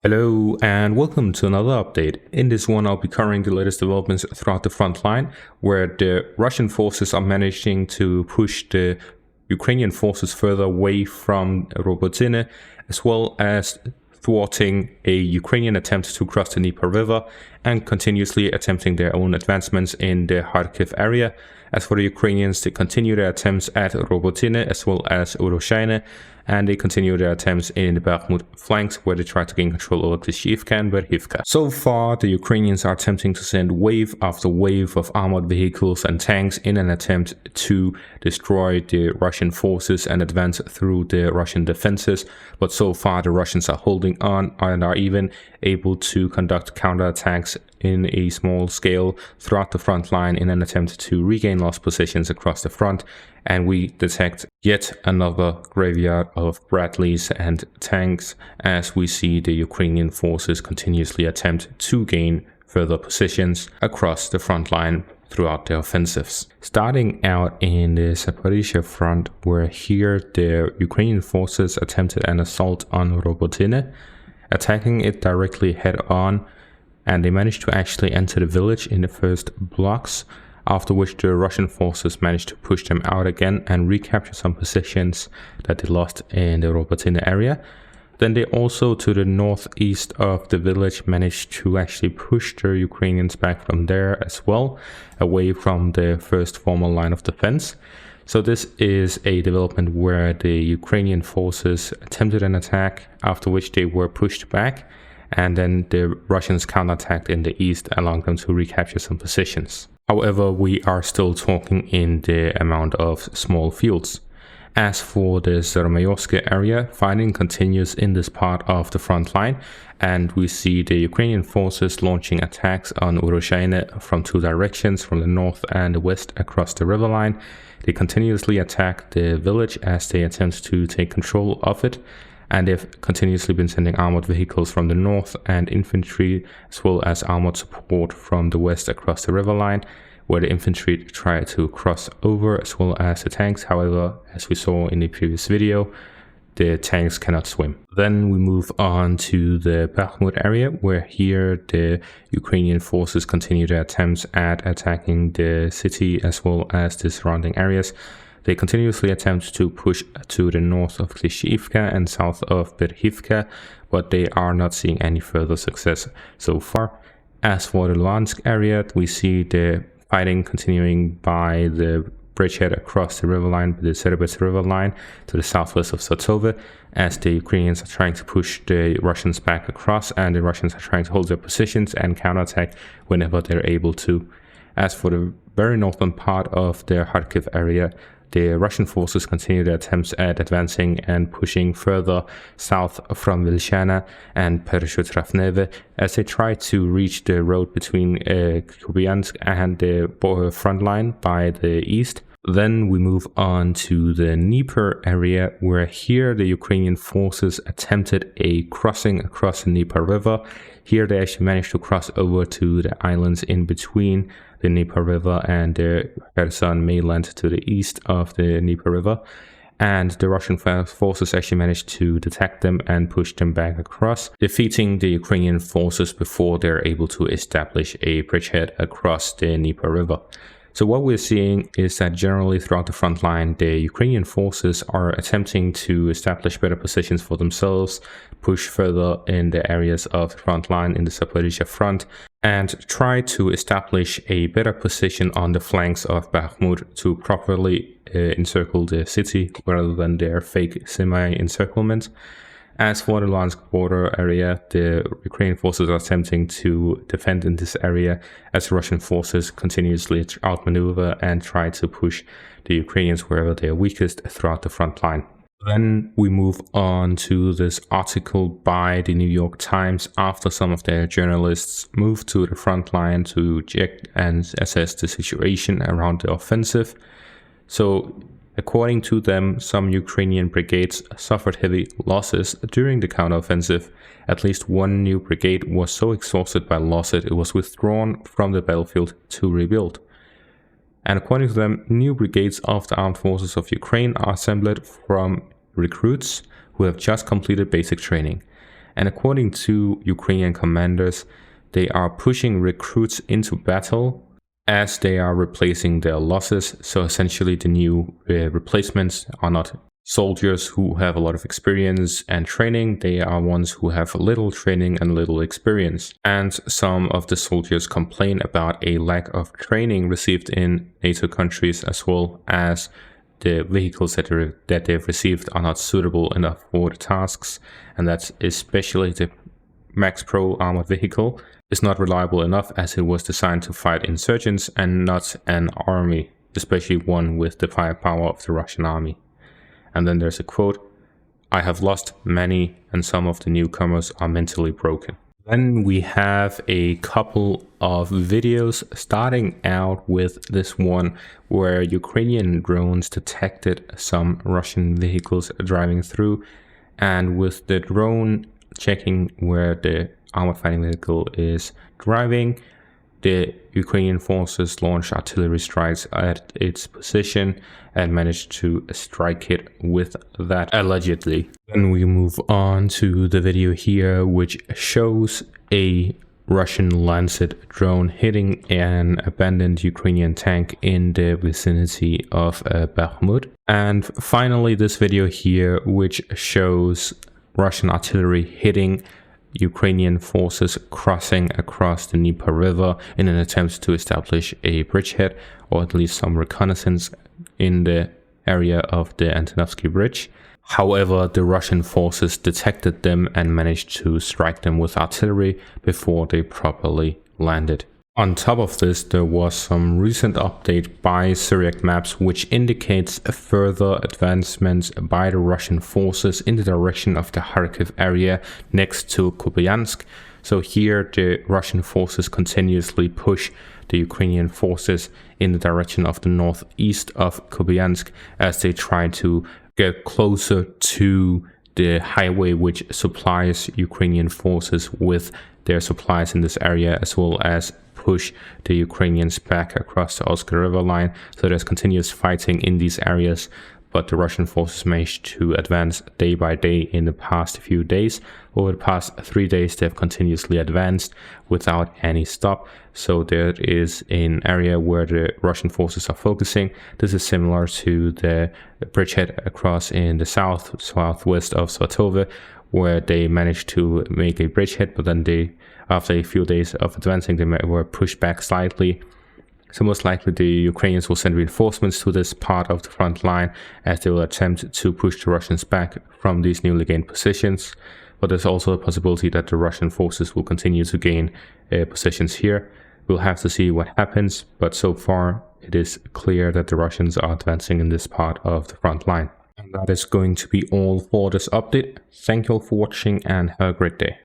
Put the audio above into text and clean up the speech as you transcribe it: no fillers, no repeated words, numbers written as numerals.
Hello and welcome to another update. In this one I'll be covering the latest developments throughout the front line, where the Russian forces are managing to push the Ukrainian forces further away from Robotyne, as well as thwarting a Ukrainian attempt to cross the Dnieper River and continuously attempting their own advancements in the Kharkiv area. As for the Ukrainians, they continue their attempts at Robotyne as well as Uroshaine, and they continue their attempts in the Bakhmut flanks, where they try to gain control over Klishchiivka and Berhivka. So far, the Ukrainians are attempting to send wave after wave of armored vehicles and tanks in an attempt to destroy the Russian forces and advance through the Russian defenses, but so far the Russians are holding on and are even able to conduct counterattacks in a small scale throughout the front line in an attempt to regain lost positions across the front. And we detect yet another graveyard of Bradleys and tanks as we see the Ukrainian forces continuously attempt to gain further positions across the front line throughout their offensives. Starting out in the Zaporizhzhia front, where here the Ukrainian forces attempted an assault on Robotyne, attacking it directly head on, and they managed to actually enter the village in the first blocks, after which the Russian forces managed to push them out again and recapture some positions that they lost in the Robotyne area. Then they also, to the northeast of the village, managed to actually push the Ukrainians back from there as well, away from the first formal line of defense. So this is a development where the Ukrainian forces attempted an attack, after which they were pushed back, and then the Russians counterattacked in the east, allowing them to recapture some positions. However, we are still talking in the amount of small fields. As for the Zermayorsk area, fighting continues in this part of the front line, and we see the Ukrainian forces launching attacks on Uroshaine from two directions, from the north and the west across the river line. They continuously attack the village as they attempt to take control of it, and they've continuously been sending armored vehicles from the north and infantry, as well as armored support from the west across the river line, where the infantry try to cross over, as well as the tanks. However, as we saw in the previous video, the tanks cannot swim. Then we move on to the Bakhmut area, where here the Ukrainian forces continue their attempts at attacking the city as well as the surrounding areas. They continuously attempt to push to the north of Klishchiivka and south of Berhivka, but they are not seeing any further success so far. As for the Luhansk area, we see the fighting continuing by the bridgehead across the river line, the Serebets river line, to the southwest of Satove, as the Ukrainians are trying to push the Russians back across, and the Russians are trying to hold their positions and counterattack whenever they're able to. As for the very northern part of the Kharkiv area, the Russian forces continue their attempts at advancing and pushing further south from Vilshana and Pereshut-Rafneve as they try to reach the road between Kupiansk and the front line by the east. Then we move on to the Dnieper area, where here the Ukrainian forces attempted a crossing across the Dnieper River. Here they actually managed to cross over to the islands in between the Dnieper River and the Kherson mainland to the east of the Dnieper River. And the Russian forces actually managed to detect them and push them back across, defeating the Ukrainian forces before they're able to establish a bridgehead across the Dnieper River. So what we're seeing is that generally throughout the front line, the Ukrainian forces are attempting to establish better positions for themselves, push further in the areas of the front line in the Zaporizhzhia front, and try to establish a better position on the flanks of Bakhmut to properly encircle the city rather than their fake semi-encirclement. As for the Luhansk border area, the Ukrainian forces are attempting to defend in this area as Russian forces continuously outmaneuver and try to push the Ukrainians wherever they are weakest throughout the front line. Then we move on to this article by the New York Times after some of their journalists moved to the front line to check and assess the situation around the offensive. So, according to them, some Ukrainian brigades suffered heavy losses during the counteroffensive. At least one new brigade was so exhausted by losses it was withdrawn from the battlefield to rebuild. And according to them, new brigades of the armed forces of Ukraine are assembled from recruits who have just completed basic training. And according to Ukrainian commanders, they are pushing recruits into battle as they are replacing their losses. So essentially the new replacements are not soldiers who have a lot of experience and training. They are ones who have little training and little experience. And some of the soldiers complain about a lack of training received in NATO countries, as well as the vehicles that they've received are not suitable enough for the tasks. And that's especially the Max Pro armored vehicle is not reliable enough, as it was designed to fight insurgents and not an army, especially one with the firepower of the Russian army. And then there's a quote, "I have lost many, and some of the newcomers are mentally broken." Then we have a couple of videos, starting out with this one where Ukrainian drones detected some Russian vehicles driving through, and with the drone checking where the armored fighting vehicle is driving, the Ukrainian forces launched artillery strikes at its position and managed to strike it with that, allegedly. Then we move on to the video here, which shows a Russian Lancet drone hitting an abandoned Ukrainian tank in the vicinity of Bakhmut. And finally, this video here, which shows Russian artillery hitting Ukrainian forces crossing across the Dnieper River in an attempt to establish a bridgehead, or at least some reconnaissance in the area of the Antonovsky Bridge. However, the Russian forces detected them and managed to strike them with artillery before they properly landed. On top of this, there was some recent update by Syriac Maps which indicates a further advancements by the Russian forces in the direction of the Kharkiv area next to Kupiansk. So here the Russian forces continuously push the Ukrainian forces in the direction of the northeast of Kupiansk as they try to get closer to the highway which supplies Ukrainian forces with their supplies in this area, as well as push the Ukrainians back across the Oskar River line. So there's continuous fighting in these areas, but the Russian forces managed to advance day by day in the past few days. Over the past 3 days, they've continuously advanced without any stop. So there is an area where the Russian forces are focusing. This is similar to the bridgehead across in the southwest of Svatove, where they managed to make a bridgehead, but then they, after a few days of advancing, they were pushed back slightly. So most likely the Ukrainians will send reinforcements to this part of the front line as they will attempt to push the Russians back from these newly gained positions. But there's also a possibility that the Russian forces will continue to gain positions here. We'll have to see what happens, but so far it is clear that the Russians are advancing in this part of the front line. And that is going to be all for this update. Thank you all for watching and have a great day.